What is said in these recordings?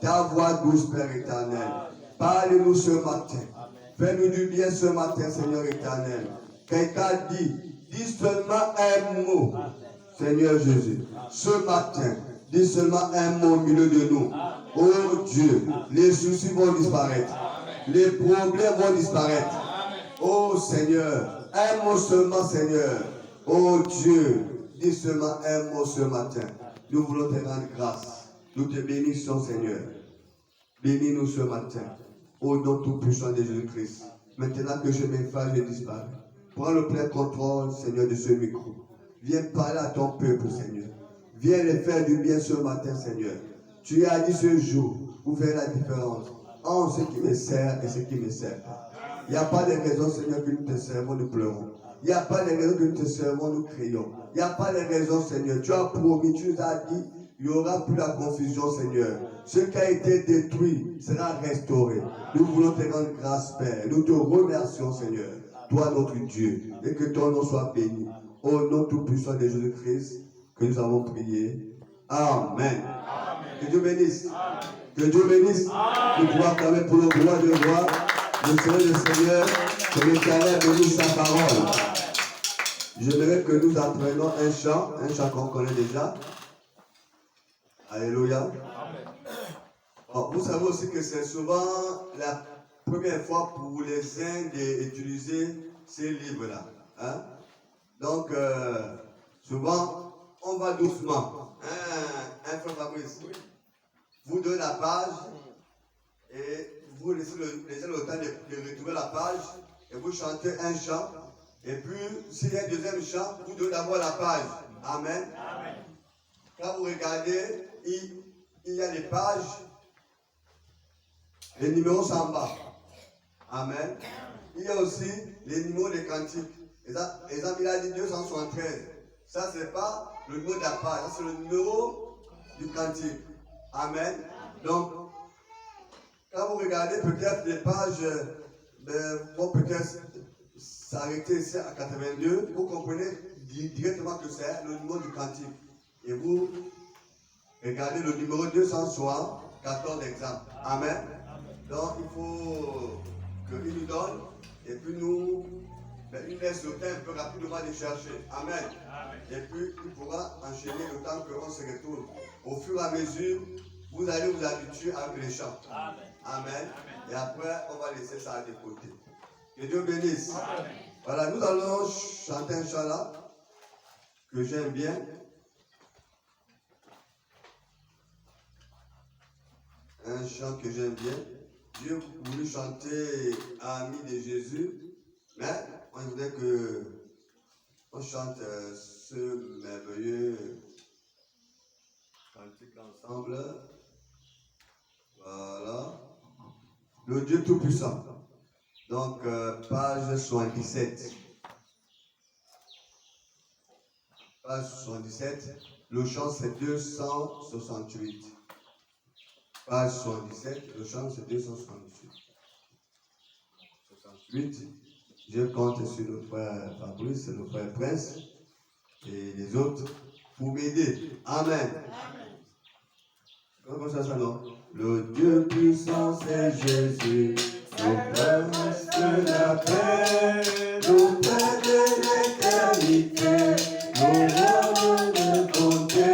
Ta voix douce, Père éternel. Parle-nous ce matin. Fais-nous du bien ce matin, Seigneur éternel. Quelqu'un dis seulement un mot, Seigneur Jésus. Ce matin, dis seulement un mot au milieu de nous. Oh Dieu, les soucis vont disparaître. Les problèmes vont disparaître. Oh Seigneur, un mot seulement, Seigneur. Oh Dieu, dis seulement un mot ce matin. Nous voulons te rendre grâce. Nous te bénissons, Seigneur. Bénis-nous ce matin. Au nom tout-puissant de Jésus-Christ. Maintenant que je m'efface, je disparais. Prends le plein contrôle, Seigneur, de ce micro. Viens parler à ton peuple, Seigneur. Viens les faire du bien ce matin, Seigneur. Tu as dit ce jour pour faire la différence entre ce qui me sert et ce qui me sert pas. Il n'y a pas de raison, Seigneur, que nous te servons, nous pleurons. Il n'y a pas de raison que nous te servons, nous crions. Il n'y a pas de raison, Seigneur. Tu as promis, tu nous as dit, il n'y aura plus la confusion, Seigneur. Ce qui a été détruit sera restauré. Nous voulons te rendre grâce, Père. Nous te remercions, Seigneur. Toi, notre Dieu. Et que ton nom soit béni. Au nom tout-puissant de Jésus-Christ, que nous avons prié. Amen. Que Dieu bénisse. Que Dieu bénisse. Nous pouvons acclamer pour le roi de roi. Le Seigneur, que l'Éternel bénisse sa parole. J'aimerais que nous apprenions un chant qu'on connaît déjà. Alléluia. Bon, vous savez aussi que c'est souvent la première fois pour les uns d'utiliser ces livres-là. Hein? Donc, souvent, on va doucement. Un frère Fabrice, vous donnez la page et vous laissez le temps de retrouver la page et vous chantez un chant. Et puis, s'il y a un deuxième chant, vous donnez d'abord la page. Amen. Amen. Quand vous regardez, il y a les pages, les numéros sont en bas. Amen. Il y a aussi les numéros des cantiques. Exemple, il a dit 273. Ça, ce n'est pas le numéro de la page, ça, c'est le numéro du cantique. Amen. Donc, quand vous regardez, peut-être les pages vont peut-être s'arrêter ici à 82, vous comprenez directement que c'est le numéro du cantique. Et vous regardez le numéro 274 exemples. Amen. Donc, il faut qu'il nous donne, et puis nous, il laisse le temps un peu rapidement de chercher. Amen. Et puis, il pourra enchaîner le temps qu'on se retourne. Au fur et à mesure, vous allez vous habituer avec les chants. Amen. Et après, on va laisser ça de côté. Que Dieu bénisse. Amen. Voilà, nous allons chanter un chant là, que j'aime bien. Un chant que j'aime bien. Dieu voulait chanter Ami de Jésus, mais on voudrait qu'on chante ce merveilleux cantique ensemble. Voilà. Le Dieu Tout-Puissant. Donc, page 77. Page 77. Le chant, c'est 268. Page 77. Le chant, c'est 268. 68. Je compte sur le frère Fabrice, le frère Prince et les autres pour m'aider. Amen. Comment ça non? Le Dieu puissant, c'est Jésus. Nous prince de la paix, nous père de l'éternité, nous rois de bonté,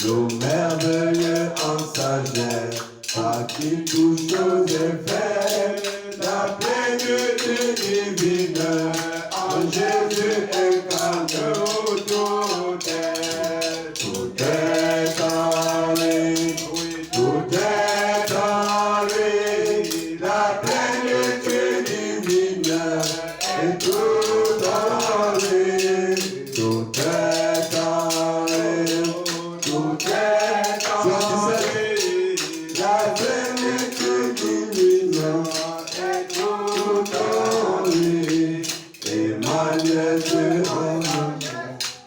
nous merveilleux en sagesse, par qui toute chose est faite, la plénitude divine, en Jésus incarne tout est, tout est en lui, tout est en lui, la plénitude divine est tout en lui, tout est en lui, tout est en lui, la plénitude divine est tout en lui, Emmanuel Dieu en nous,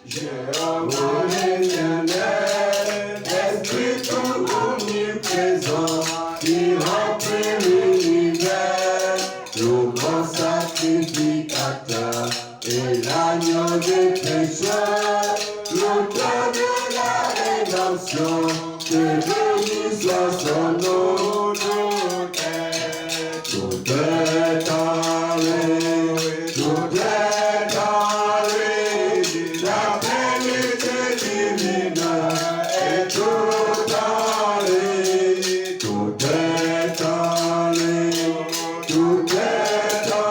Jéhovah l'Éternel, Esprit tout omniprésent, qui remplit l'univers, le grand sacrificateur et l'agneau des pécheurs, l'auteur de la rédemption, que béni soit son nom, tout est en lui, tout est en lui, la vérité divine est tout en lui, tout est en lui, tout est en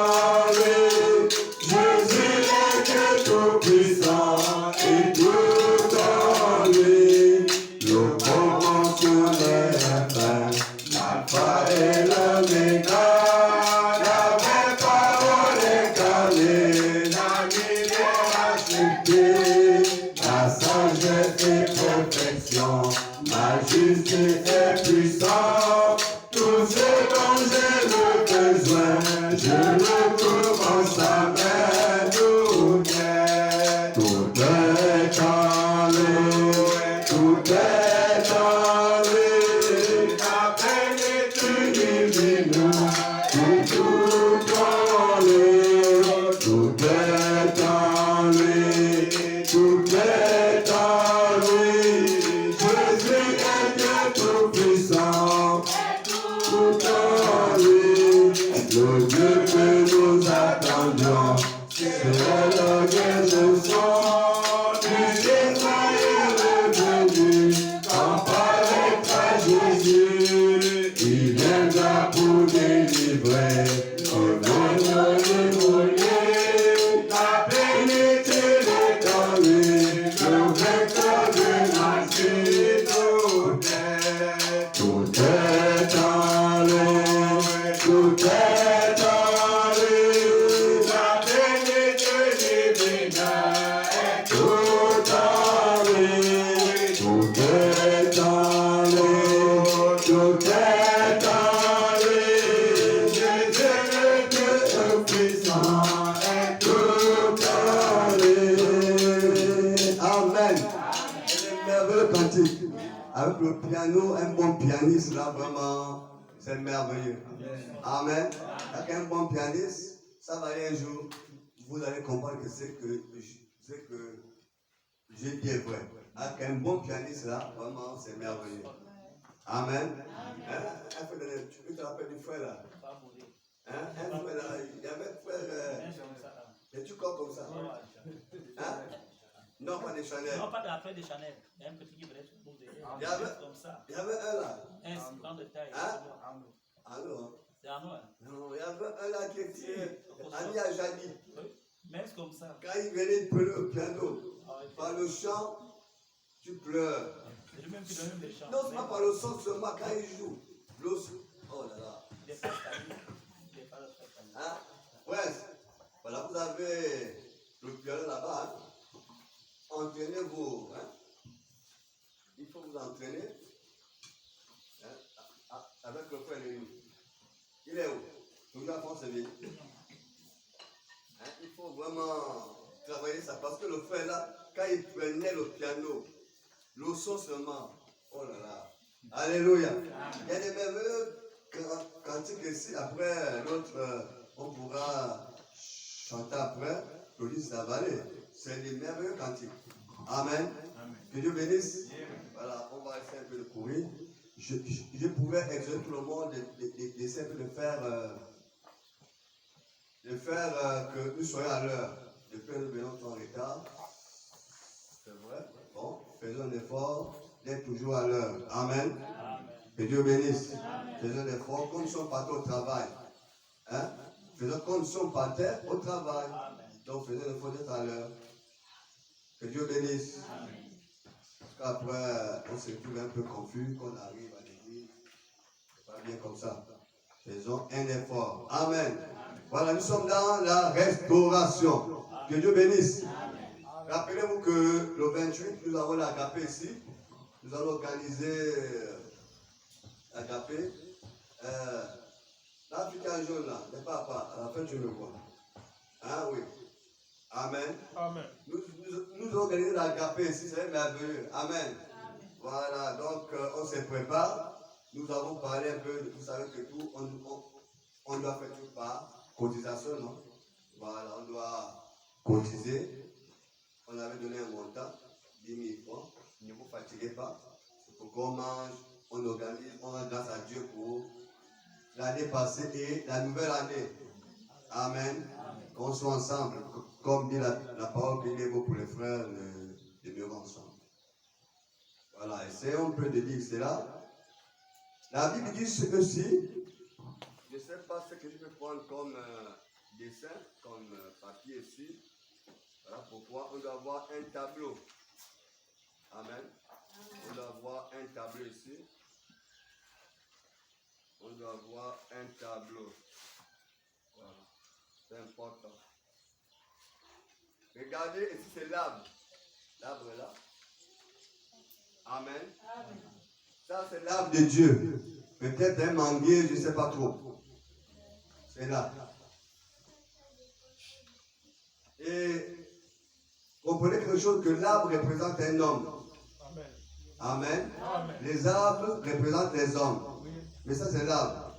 lui, Jésus est Dieu tout-puissant et tout en lui, le commencement et la fin, l'alpha et l'oméga, la vraie parole incarnée, la lumière acceptée, la sagesse et perfection, ma justice et puissance, tout ce dont j'ai le besoin, je le trouve en sa main, tout est en lui, tout est en lui, la plénitude divine, tout en lui, tout est en lui, tout est en lui, Jésus est Dieu tout-puissant, tout en lui, le Dieu que nous attendions, c'est le Dieu de son, d'Israël revenu, quand paraîtra Jésus, il viendra pour délivrer, le démonier, la plénitude est en lui, le vecteur de Nazareth, tout est en lui, tout est en lui, la plénitude divine est tout en lui, tout est en lui, tout est en lui, Jésus le Dieu puissant est tout en lui. Amen. C'est un merveilleux cantique. Avec le piano, un bon pianiste, là, vraiment, c'est merveilleux. Amen. Avec un bon pianiste, ça va aller un jour, vous allez comprendre que c'est que j'ai dit est vrai. Avec un bon pianiste, là, vraiment, c'est merveilleux. Amen. Hein? Tu te rappelles du frère, là? Hein? Un frère, là, il y avait un frère, et tu corps comme ça. Hein? Non, pas des Chanel. Non, pas d'après des Chanel. Il y a un petit qui voulait se poser. Il y avait comme ça. Il y avait un là. Un grand de taille. Hein? Alors, c'est à nous. non, il y avait un là qui était ami à Jani. Mais c'est comme ça. Quand il venait de pleurer au piano, par le chant, tu pleures. C'est lui-même qui donne les chants. Non, c'est pas par le son seulement, quand il joue. Oh là là. Il est pas stable. Il est pas le frère. Hein? Bref, voilà, vous avez le piano là-bas. Hein? Entraînez-vous. Hein? Il faut vous entraîner. Hein? Avec le frère Léo. Il est où? Nous avons ce vie. Hein? Il faut vraiment travailler ça. Parce que le frère là, quand il prenait le piano, le son seulement. Oh là là. Alléluia. Il y a des merveilleux cantiques ici. Après, l'autre, on pourra chanter après. Claudie Savalé. C'est des merveilleux cantiques. Amen. Que Dieu bénisse. Voilà, on va essayer un peu de courir. Je pouvais exhorter tout le monde d'essayer de faire que nous soyons à l'heure. Depuis que nous venons en retard. C'est vrai. Bon, faisons un effort d'être toujours à l'heure. Amen. Que Dieu bénisse. Faisons un effort comme nous sommes partis au travail. Hein? Faisons comme nous sommes partis au travail. Donc faisons un effort d'être à l'heure. Que Dieu bénisse. Parce qu'après, on se trouve un peu confus, qu'on arrive à l'église. C'est pas bien comme ça. Faisons un effort. Amen. Voilà, nous sommes dans la restauration. Que Dieu bénisse. Rappelez-vous que le 28, nous avons l'agapé ici. Nous allons organiser l'agapé. L'Africain jaune là, n'est pas à part. À la fin, tu me vois. Hein, oui. Amen. Amen. Nous organisons l'agapé ici, c'est merveilleux. Amen. Voilà, donc on se prépare. Nous avons parlé un peu, vous savez que tout, on doit faire tout par cotisation, non? Voilà, on doit cotiser. On avait donné un montant, 10 000 francs. Ne vous fatiguez pas. Il faut qu'on mange, on organise, on rend grâce à Dieu pour l'année passée et la nouvelle année. Amen. Qu'on soit ensemble, comme dit la parole qu'il est beau pour les frères, de mieux ensemble. Voilà, essayons un peu de dire cela. La Bible dit ceci. Je ne sais pas ce que je peux prendre comme dessin, comme papier ici. Voilà pourquoi on doit avoir un tableau. Amen. On doit avoir un tableau ici. On doit avoir un tableau. Voilà. C'est important. Regardez, ici c'est l'arbre. L'arbre est là. Amen. Amen. Ça c'est l'arbre de Dieu. Peut-être un manguier, je ne sais pas trop. C'est là. Et comprenez quelque chose, que l'arbre représente un homme. Amen. Amen. Amen. Les arbres représentent les hommes. Mais ça c'est l'arbre.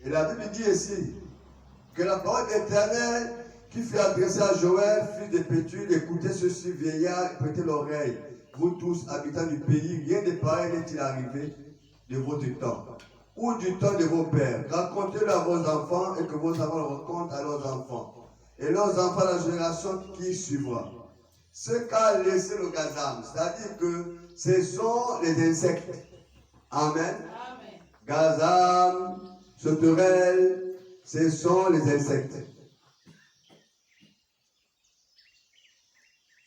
Et la Bible dit ici que la parole éternelle qui fait adresser à Joël, fils de Pétuel, écoutez ceci, vieillard, et prêtez l'oreille. Vous tous, habitants du pays, rien de pareil n'est-il arrivé de votre temps ou du temps de vos pères. Racontez-le à vos enfants et que vos enfants le racontent à leurs enfants. Et leurs enfants à la génération qui suivra. Ce qu'a laissé le gazam, c'est-à-dire que ce sont les insectes. Amen. Amen. Gazam, sauterelle, ce sont les insectes.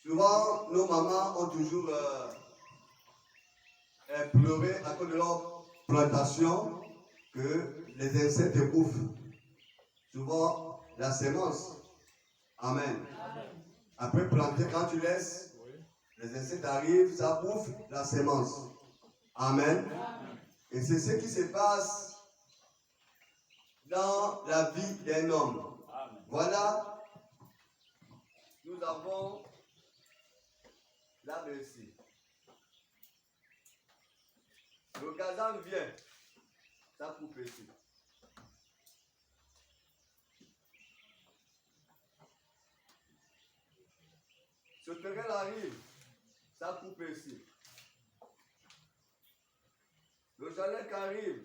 Souvent, nos mamans ont toujours pleuré à cause de leur plantation que les insectes bouffent. Souvent, la sémence. Amen. Après planter, quand tu laisses, les insectes arrivent, ça bouffe la sémence. Amen. Et c'est ce qui se passe dans la vie d'un homme. Voilà, nous avons l'arbre ici. Le gazan vient, ça coupe ici. Ce terrain arrive, ça coupe ici. Le Jalek arrive,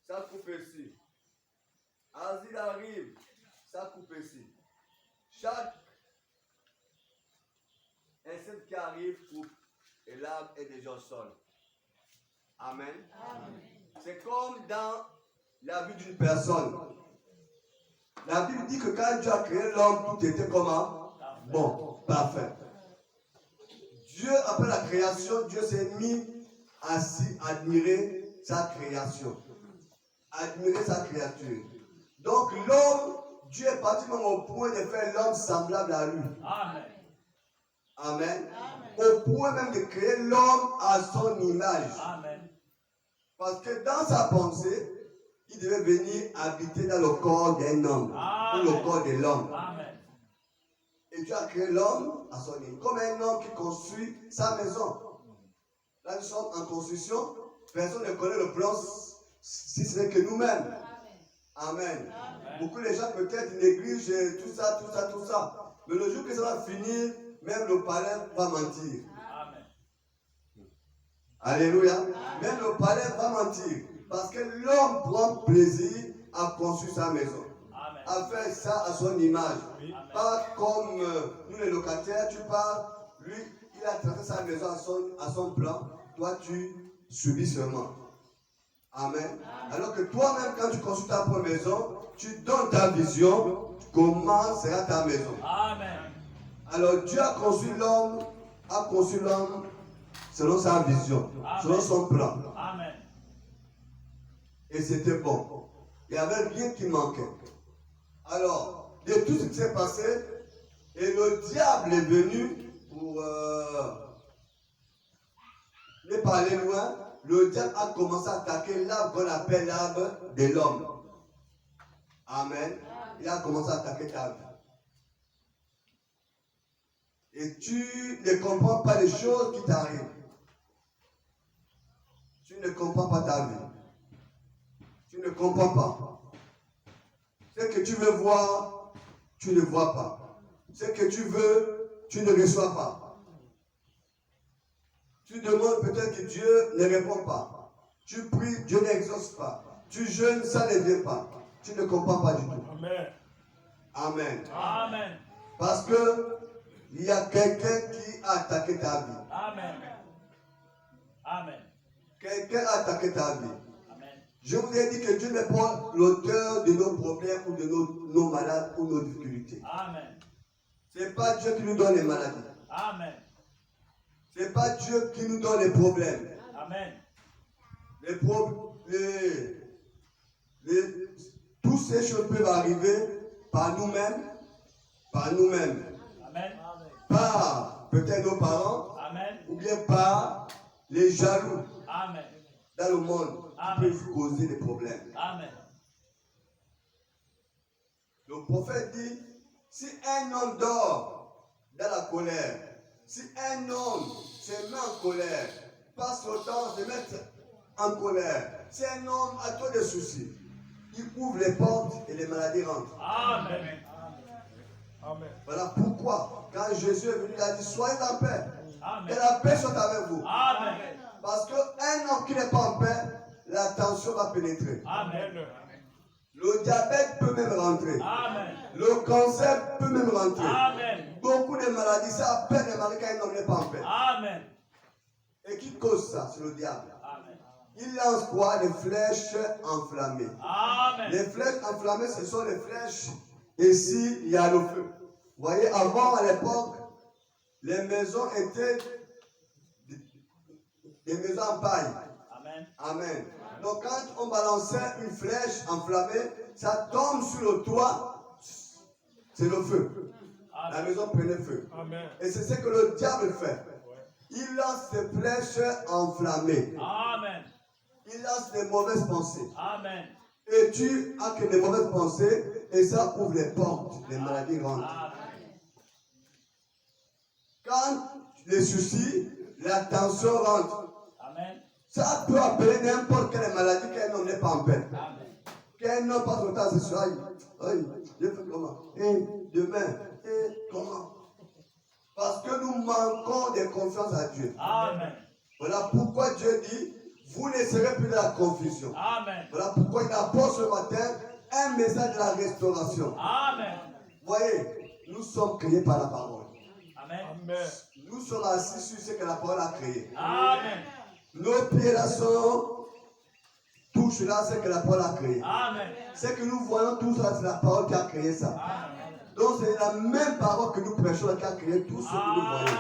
ça coupe ici. Asile arrive, ça coupe ici. Chaque insecte qui arrive coupe et l'arbre est déjà au sol. Amen. Amen. C'est comme dans la vie d'une personne. La Bible dit que quand Dieu a créé l'homme, tout était comment? Bon, parfait. Dieu, après la création, Dieu s'est mis à admirer sa création. Admirer sa créature. Donc l'homme, Dieu est parti même au point de faire l'homme semblable à lui. Amen. Amen. Amen. Au point même de créer l'homme à son image. Amen. Parce que dans sa pensée, il devait venir habiter dans le corps d'un homme. Amen. Ou le corps de l'homme. Amen. Et Dieu a créé l'homme à son image. Comme un homme qui construit sa maison. Là, nous sommes en construction. Personne ne connaît le plan si ce n'est que nous-mêmes. Amen. Amen. Beaucoup de gens peut-être négligent tout ça. Mais le jour que ça va finir, même le palais va mentir. Amen. Alléluia. Amen. Même le palais va mentir. Parce que l'homme prend plaisir à construire sa maison. Amen. À faire ça à son image. Amen. Pas comme nous les locataires, tu pars, lui, il a tracé sa maison à son plan. Toi, tu subis seulement. Amen. Amen. Alors que toi-même, quand tu construis ta propre maison, tu donnes ta vision, comment sera ta maison. Amen. Alors Dieu a construit l'homme selon sa vision, Amen. Selon son plan. Amen. Et c'était bon. Il n'y avait rien qui manquait. Alors, de tout ce qui s'est passé, et le diable est venu pour ne pas aller loin. Le diable a commencé à attaquer l'arbre qu'on appelle l'arbre de l'homme. Amen. Il a commencé à attaquer ta vie. Et tu ne comprends pas les choses qui t'arrivent. Tu ne comprends pas ta vie. Tu ne comprends pas. Ce que tu veux voir, tu ne vois pas. Ce que tu veux, tu ne reçois pas. Tu demandes peut-être que Dieu ne répond pas. Tu pries, Dieu n'exauce pas. Tu jeûnes, ça ne vient pas. Tu ne comprends pas du tout. Amen. Amen. Amen. Parce que il y a quelqu'un qui a attaqué ta vie. Amen. Amen. Quelqu'un a attaqué ta vie. Amen. Je vous ai dit que Dieu n'est pas l'auteur de nos problèmes ou de nos malades ou nos difficultés. Amen. Ce n'est pas Dieu qui nous donne les maladies. Amen. Ce n'est pas Dieu qui nous donne les problèmes. Amen. Toutes ces choses peuvent arriver par nous-mêmes. Par nous-mêmes. Amen. Par peut-être nos parents. Amen. Ou bien par les jaloux Amen. dans le monde qui Amen. peuvent causer des problèmes. Amen. Le prophète dit, si un homme dort dans la colère, si un homme se met en colère, passe son temps de se mettre en colère, si un homme a trop de soucis, il ouvre les portes et les maladies rentrent. Amen. Amen. Voilà pourquoi, quand Jésus est venu, il a dit, soyez en paix. Amen. Que la paix soit avec vous. Amen. Parce qu'un homme qui n'est pas en paix, la tension va pénétrer. Amen. Le diabète peut même rentrer. Amen. Le cancer peut même rentrer. Amen. Beaucoup de maladies, c'est à peine les maladies quand un homme n'est pas en paix. Amen. Et qui cause ça? C'est le diable. Amen. Il lance quoi? Des flèches enflammées. Amen. Les flèches enflammées, ce sont les flèches. Ici, il y a le feu. Vous voyez, avant, à l'époque, les maisons étaient des maisons en paille. Amen. Amen. Donc quand on balançait une flèche enflammée, ça tombe sur le toit, c'est le feu. La maison prenait feu. Amen. Et c'est ce que le diable fait. Il lance des flèches enflammées. Amen. Il lance des mauvaises pensées. Amen. Et tu as que des mauvaises pensées et ça ouvre les portes. Les maladies rentrent. Amen. Quand les soucis, la tension rentre, Amen. ça peut appeler n'importe quelle maladie qu'un homme n'est pas en paix. Amen. Qu'un homme passe le temps ce soir, je fais comment? Et demain, et comment? Parce que nous manquons de confiance à Dieu. Amen. Voilà pourquoi Dieu dit, vous ne serez plus dans la confusion. Amen. Voilà pourquoi il apporte ce matin un message de la restauration. Amen. Voyez, nous sommes créés par la parole. Amen. Amen. Nous sommes assis sur ce que la parole a créé. Amen. Nos pieds là sont, touchent là ce que la parole a créé. Amen. Ce que nous voyons tous là, c'est la parole qui a créé ça. Amen. Donc c'est la même parole que nous prêchons qui a créé tout ce que nous voyons.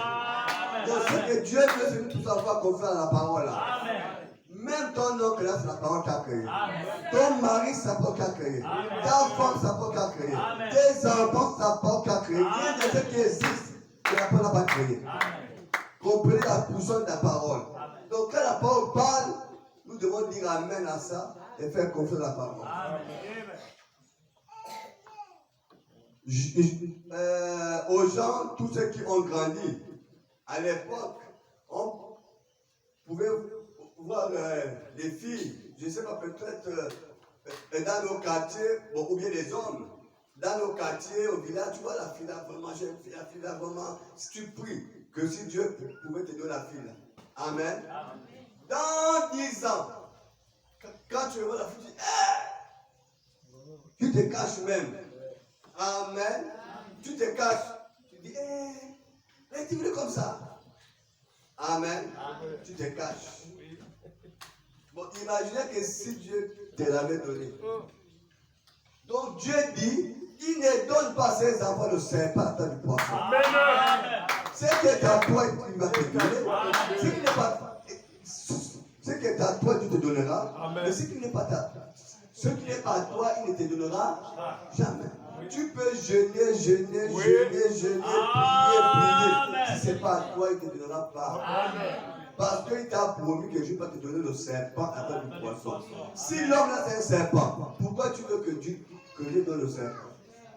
Donc ce Amen. que Dieu veut, c'est que nous tous avoir confiance à la parole là. Amen. Même ton oncle là, c'est la parole qui a créé. Amen. Ton mari, c'est la parole qui a créé. Amen. Ta femme, c'est la parole qui a créé. Amen. Tes enfants, c'est la parole qui a créé. Rien de ce qui existe que la parole n'a pas créé. Amen. Comprenez la puissance de la parole. Amen. Donc quand la parole parle, nous devons dire amen à ça et faire confiance à la parole. Amen. Aux gens, tous ceux qui ont grandi, à l'époque, on pouvait voir des filles, je ne sais pas, peut-être dans nos quartiers, bon, ou bien les hommes, dans nos quartiers, au village, tu vois la fille là, vraiment, j'ai une fille, la fille là, vraiment, si tu pries, que si Dieu pouvait te donner la fille là. Amen. Amen. Dans 10 ans, quand tu vois la fille, tu dis, tu te caches même. Amen. Tu te caches. Tu dis, tu veux comme ça. Amen. Tu te caches. Bon, imaginez que si Dieu te l'avait donné. Donc Dieu dit, il ne donne pas ses enfants le serpent à du poisson. Amen. Ce qui est à toi, il va te donner. Ce qui est à toi, Dieu te donnera. Amen. Mais ce qui n'est pas à toi, il ne te donnera jamais. Tu peux jeûner, prier. Si ce n'est pas à toi, il ne te donnera pas. Amen. Parce qu'il t'a promis que Dieu va te donner le serpent à toi du poisson. Si l'homme là c'est un serpent, pourquoi tu veux que Dieu donne le serpent?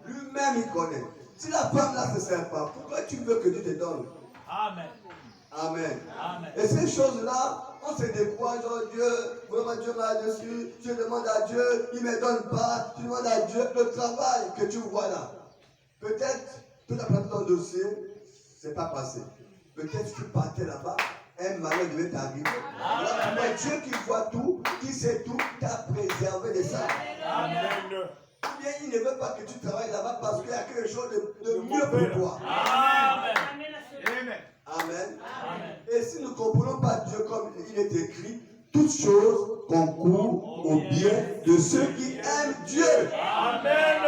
Lui-même il connaît. Si la femme là c'est serpent, pourquoi tu veux que Dieu te donne? Amen. Amen. Amen. Et ces choses-là, on se décourage, oh Dieu, vraiment Dieu m'a dessus, je demande à Dieu, il ne me donne pas, tu demandes à Dieu le travail que tu vois là. Peut-être, tu as planté ton dossier, c'est pas passé. Peut-être tu partais là-bas, un malheur devait t'arriver. Mais Dieu qui voit tout, qui sait tout, t'a préservé de ça. Amen. Ou bien il ne veut pas que tu travailles là-bas parce qu'il y a quelque chose de mieux pour toi. Amen. Amen. Amen. Amen. Et si nous ne comprenons pas Dieu comme il est écrit, toutes choses concourent au bien de ceux qui aiment Dieu. Amen.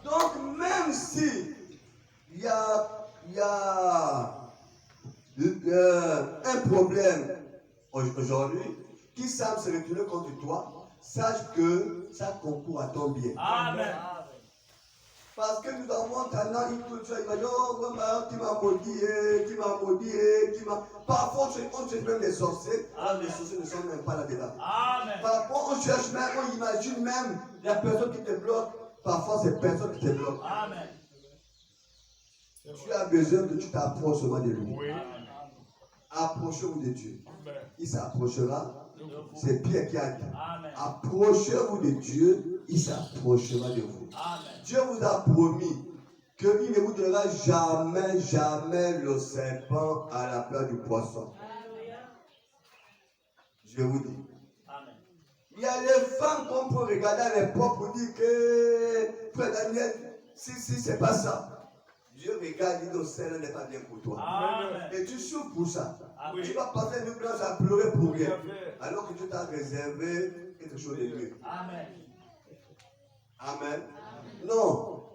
Donc même si il y a un problème aujourd'hui qui semble se retourner contre toi, sache que ça concourt à ton bien. Amen. Parce que nous avons tendance, il va dire, oh, maman, tu m'as maudit, tu m'as maudit, tu m'as... Parfois, on cherche même les sorciers, alors les sorciers ne sont même pas là-dedans. Amen. Parfois, on cherche même, on imagine même la personne qui te bloque. Parfois, c'est personne qui te bloque. Amen. Tu as besoin que tu t'approches seulement de lui. Oui. Approchez-vous de Dieu. Amen. Il s'approchera. C'est Pierre qui a dit. Amen. Approchez-vous de Dieu, il s'approchera de vous. Amen. Dieu vous a promis qu'il ne vous donnera jamais, jamais le serpent à la place du poisson. Je vous dis. Amen. Il y a les femmes qu'on peut regarder à l'époque pour dire que, frère Daniel, si c'est pas ça. Dieu regarde, il dit, celle-là n'est pas bien pour toi. Amen. Et tu souffres pour ça. Amen. Tu vas passer une blanche à pleurer pour rien. Alors que Dieu t'a réservé quelque chose de mieux. Amen. Amen. Non.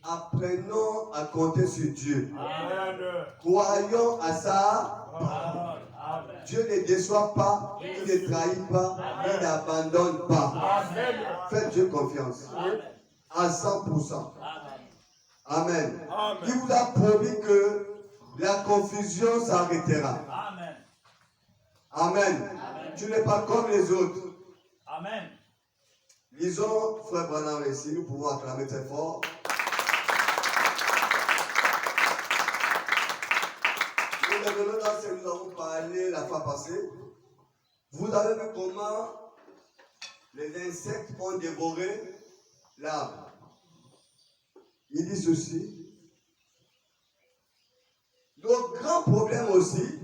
Apprenons à compter sur Dieu. Amen. Croyons à ça. Parole. Amen. Dieu ne déçoit pas, il ne trahit pas, il n'abandonne pas. Amen. Faites Dieu confiance. Amen. À 100%. Amen. Amen. Amen. Il vous a promis que la confusion s'arrêtera. Amen. Amen. Tu n'es pas comme les autres. Amen. Lisons Frère Branham ici, nous pouvons acclamer très fort. Nous revenons dans ce que nous avons parlé la fois passée. Vous avez vu comment les insectes ont dévoré l'arbre. Il dit ceci. Le grand problème aussi,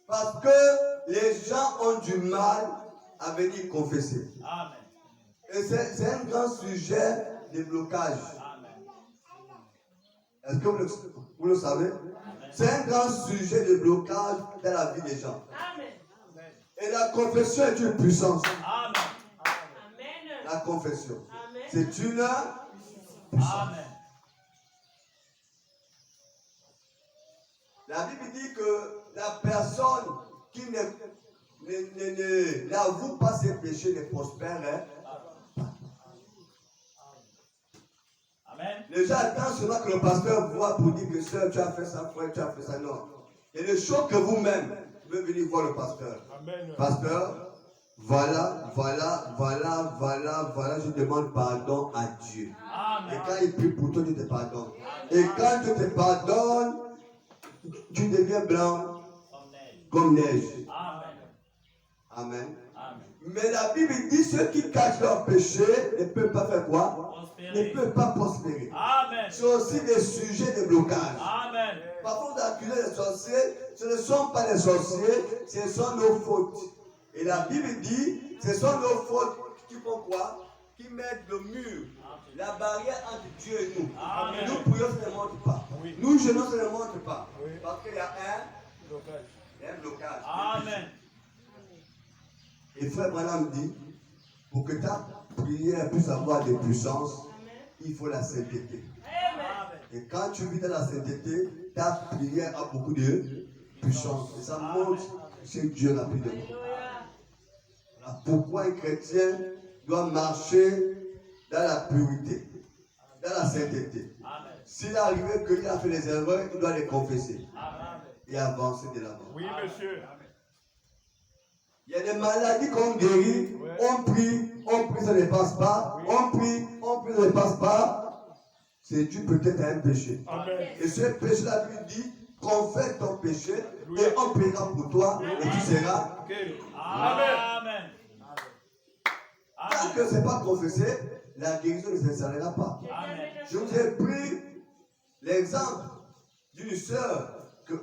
parce que les gens ont du mal à venir confesser. Amen. Et c'est un grand sujet de blocage. Amen. Est-ce que vous le savez? C'est un grand sujet de blocage dans la vie des gens. Et la confession est une puissance. Amen. La confession. C'est une puissance. Amen. La Bible dit que la personne qui n'avoue pas ses péchés ne prospère. Amen. Les gens attendent seulement que le pasteur voit pour dire que sœur, tu as fait ça, frère, tu as fait ça. Non. Et le jour que vous-même pouvez venir voir le pasteur. Amen. Pasteur, voilà, je demande pardon à Dieu. Amen. Et quand il prie pour toi, Dieu te pardonne. Et quand Dieu te pardonne, tu deviens blanc comme neige. Amen. Amen. Amen. Mais la Bible dit ceux qui cachent leurs péchés ne peuvent pas faire quoi? Prospérer. Ne peuvent pas prospérer. Amen. C'est aussi des sujets de blocage. Amen. Parfois, vous accusez les sorciers, ce ne sont pas les sorciers, ce sont nos fautes. Et la Bible dit, ce sont nos fautes qui font quoi? Qui mettent le mur, la barrière entre Dieu et nous. Amen. Nous prions, ça ne montre pas. Oui. Nous jeûnons, ça ne montre pas. Oui. Parce qu'il y a Blocage. un blocage. Amen. Et Frère Branham dit, pour que ta prière puisse avoir des puissances, il faut la sainteté. Amen. Et quand tu vis dans la sainteté, ta prière a beaucoup de puissance. Et ça montre chez Dieu rapidement. Voilà pourquoi un chrétien doit marcher dans la pureté, dans la sainteté. Amen. S'il est arrivé qu'il a fait les erreurs, il doit les confesser Amen. et avancer de l'avant. Oui, monsieur. Il y a des maladies qu'on guérit, on prie, ça ne passe pas, on prie, ça ne passe pas. C'est dû peut-être à un péché. Amen. Et ce péché, la Bible dit, confesse ton péché et on priera pour toi et tu seras. Ok. Amen. Tant que ce n'est pas confessé, la guérison ne s'installera pas. Amen. Je vous ai pris l'exemple d'une sœur que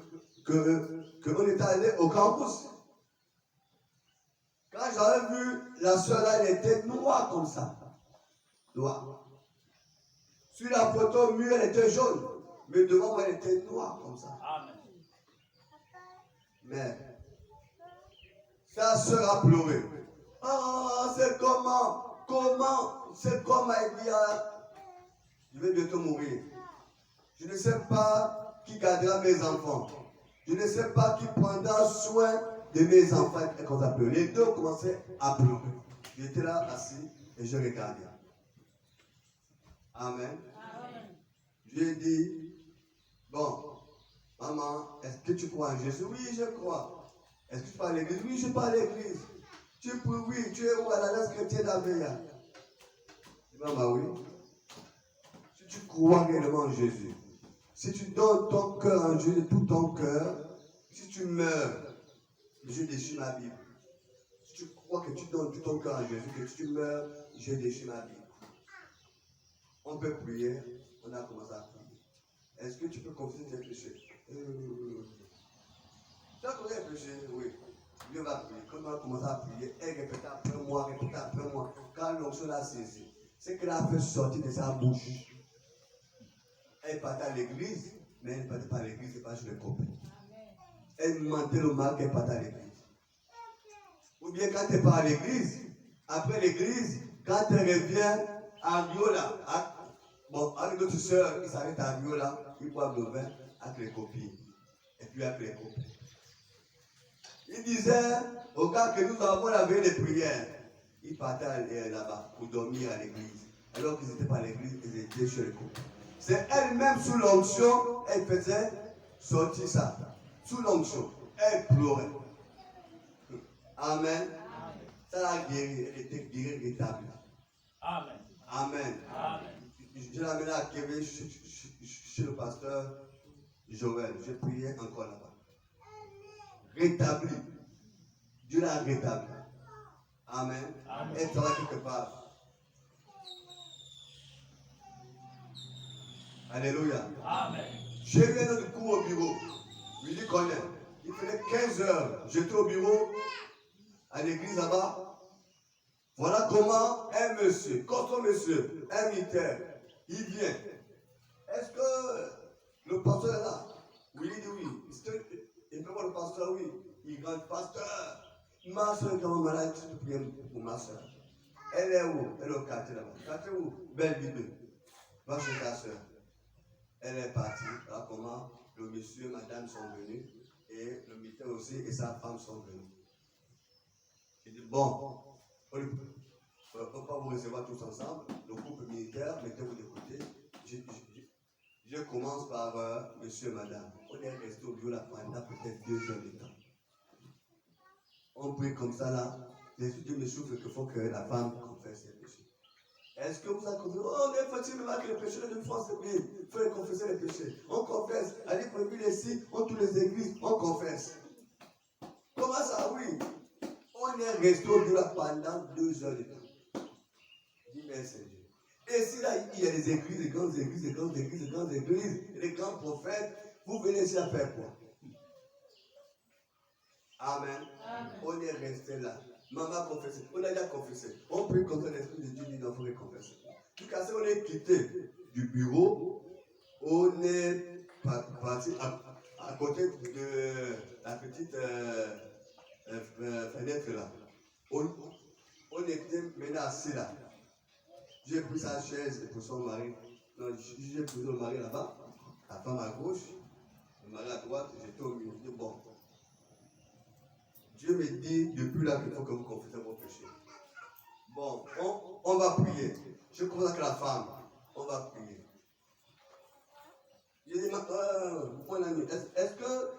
on est allé au campus. Quand j'avais vu la sœur là, elle était noire comme ça. Noire. Sur la photo, mieux, elle était jaune. Mais devant moi, elle était noire comme ça. Amen. Mais sa sœur a pleuré. Ah, c'est comment il dit, je vais bientôt mourir. Je ne sais pas qui gardera mes enfants. Je ne sais pas qui prendra soin de mes enfants. Et quand ça pleuré, les deux commençaient à pleurer. J'étais là assis et je regardais. Amen. Je lui ai dit, bon, maman, est-ce que tu crois en Jésus? Oui, je crois. Est-ce que tu pars à l'église? Oui, je pars à l'église. Tu pries, oui, tu es où à la chrétienne d'Aveya? Je dis, maman, oui. Si tu crois réellement en Jésus, si tu donnes ton cœur en Jésus de tout ton cœur, si tu meurs, je déchire ma Bible. Si tu crois que tu donnes tout ton cœur en Jésus, que tu meurs, je déchire ma Bible. On peut prier, on a commencé à prier. Est-ce que tu peux confesser tes péchés? Tu as connu un péché? Oui. Dieu va prier. Quand on a commencé à prier, elle répétait après moi, répétait après moi. Quand l'onction l'a saisi, c'est qu'elle a fait sortir de sa bouche. Elle partait à l'église, mais elle ne partait pas à l'église, c'est pas chez les copains. Elle mentait le mal qu'elle partait à l'église. Ou bien quand elle part à l'église, après l'église, quand elle revient à Riola, avec notre soeur, il s'arrête à Riola, il boit le vin avec les copines. Et puis avec les copains. Il disait au gars que nous avons la veille de prière, ils partaient là-bas pour dormir à l'église. Alors qu'ils n'étaient pas à l'église, ils étaient chez les copains. C'est elle-même sous l'onction, elle faisait sortir ça. Sous l'onction, elle pleurait. Amen. Ça l'a guéri, elle était guérie véritable. Amen. Amen. Amen. Je l'ai amené à Québec chez le pasteur Joël. J'ai prié encore là-bas. Rétabli. Dieu l'a rétabli. Amen. Amen. Elle sera quelque part. Alléluia. Amen. J'ai eu un autre cours au bureau. Willy connaît. Il faisait 15 heures. J'étais au bureau, à l'église là-bas. Voilà comment un monsieur, contre monsieur, un militaire, il vient. Est-ce que le pasteur est là? Oui, il dit oui. Il peut voir le pasteur, oui. Il grand pasteur. Ma soeur est quand même malade, tu peux prier pour ma soeur. Elle est où? Elle est au quartier là-bas. Quartier où? Belle-Ville. Va chez ta soeur. Elle est partie. Là, comment le monsieur et madame sont venus. Et le militaire aussi et sa femme sont venus. Il dit, bon, on ne peut pas vous recevoir tous ensemble. Le couple militaire, mettez-vous de côté. Je commence par monsieur et madame. On est resté au bureau là pendant peut-être 2 heures de temps. On prie comme ça là. L'esprit de Dieu me souffle qu'il faut que la femme confesse ses péchés. Est-ce que vous avez confessé? Oh, on est fatigué, mais que les péchés de France, il faut les confesser les péchés. On confesse. Allez, pour les ici, on toutes les églises, on confesse. Comment ça? Oui. On est resté au bureau là pendant 2 heures de temps. Dis merci Dieu. Et si là, il y a des églises, des grandes églises, des grandes églises, des grandes églises, des grands prophètes, vous venez ici à faire quoi? Amen. Amen. On est resté là. Maman a confessé. On a déjà confessé. On prie contre l'esprit de Dieu, dit non, il faut confesser. Du cas, on est quitté du bureau, on est parti à côté de la petite fenêtre là. On était maintenant assis là. J'ai pris sa chaise pour son mari. Non, j'ai pris le mari là-bas, la femme à gauche, le mari à droite, j'étais au milieu. Je dis bon. Dieu me dit depuis là qu'il faut que vous confessez vos péchés. Bon, on va prier. Je commence avec la femme. On va prier. Je dis, mon ami, est-ce que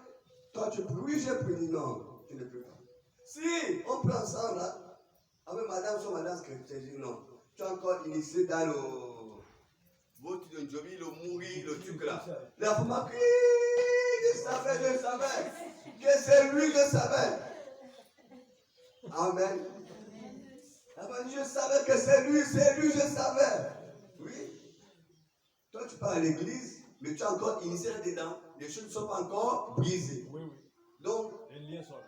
toi tu pries? Oui, j'ai prié. Non, tu ne pries pas. Si, on prend ensemble là. Avec madame, son madame chrétienne, je dis non. Tu es encore initié dans le vote de Njobi, le mouri, le truc là. La femme a crié, je savais. Que c'est lui, je savais. Amen. Je savais que c'est lui, je savais. Oui. Toi, tu pars à l'église, mais tu es encore initié dedans. les choses ne sont pas encore brisées. Oui. Donc, Les liens sont là.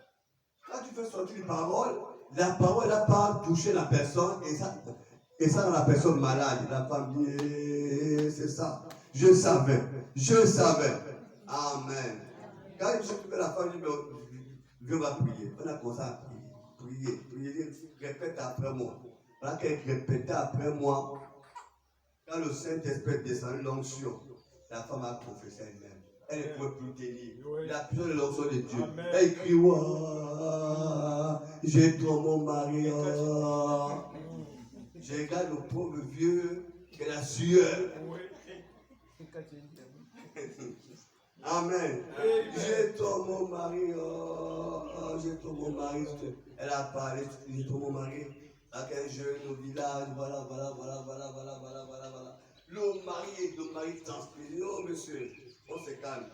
quand tu fais sortir une parole, la parole n'a pas touché la personne et ça rend la personne malade. La femme dit, c'est ça. Je savais. Amen. Quand je suis la femme dit, je vais prier. On a commencé à prier. Répète après moi. Voilà qu'elle répétait après moi. Quand le Saint-Esprit est descendu l'onction, la femme a confessé elle-même. Elle ne pouvait plus tenir. La puissance de l'onction de Dieu. Amen. Elle crie, ouah, j'ai trop mon mari. Oh. Je regarde le pauvre vieux qui a la sueur. Amen. J'ai trop mon mari. Oh, j'ai trop mon mari. Elle a parlé, j'ai trop mon mari. Avec un jeune au village, voilà. Le mari transpiré. Oh monsieur, on se calme.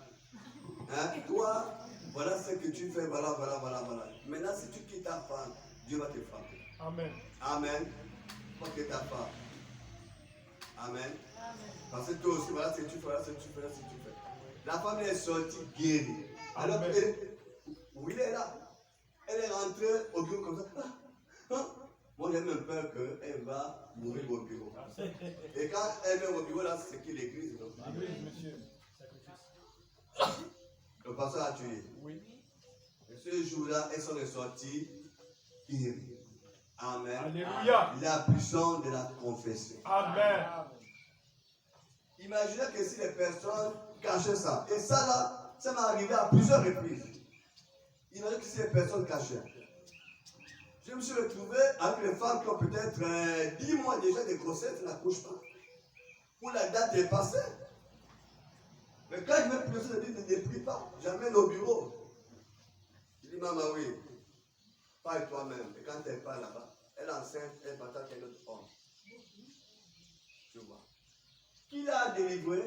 Hein? Toi, voilà ce que tu fais, voilà. Maintenant, si tu quittes ta femme, Dieu va te frapper. Amen. Pas que ta femme. Amen. Parce que toi aussi, voilà ce que tu fais. La femme est sortie guérie. Alors où il est là, elle est rentrée au bureau comme ça. Moi, j'ai même peur qu'elle va mourir au bureau. Et quand elle vient au bureau, là, c'est qui l'église? Monsieur. Le pasteur a tué. Oui. Et ce jour-là, elles sont ressorties guéries. Amen. Alléluia. La puissance de la confession. Amen. Imaginez que si les personnes cachaient ça. Et ça, là, ça m'est arrivé à plusieurs reprises. Imaginez que si les personnes cachaient. Je me suis retrouvé avec les femmes qui ont peut-être 10 mois déjà de grossesse, ne n'accouchent pas. Où la date est passée. Mais quand je me plus de dire, ne prie pas, j'amène au bureau. Je dis, maman, oui, parle toi-même. Et quand elle parle là-bas, elle est enceinte, elle va avec un autre homme. Tu vois. Qui l'a délivré?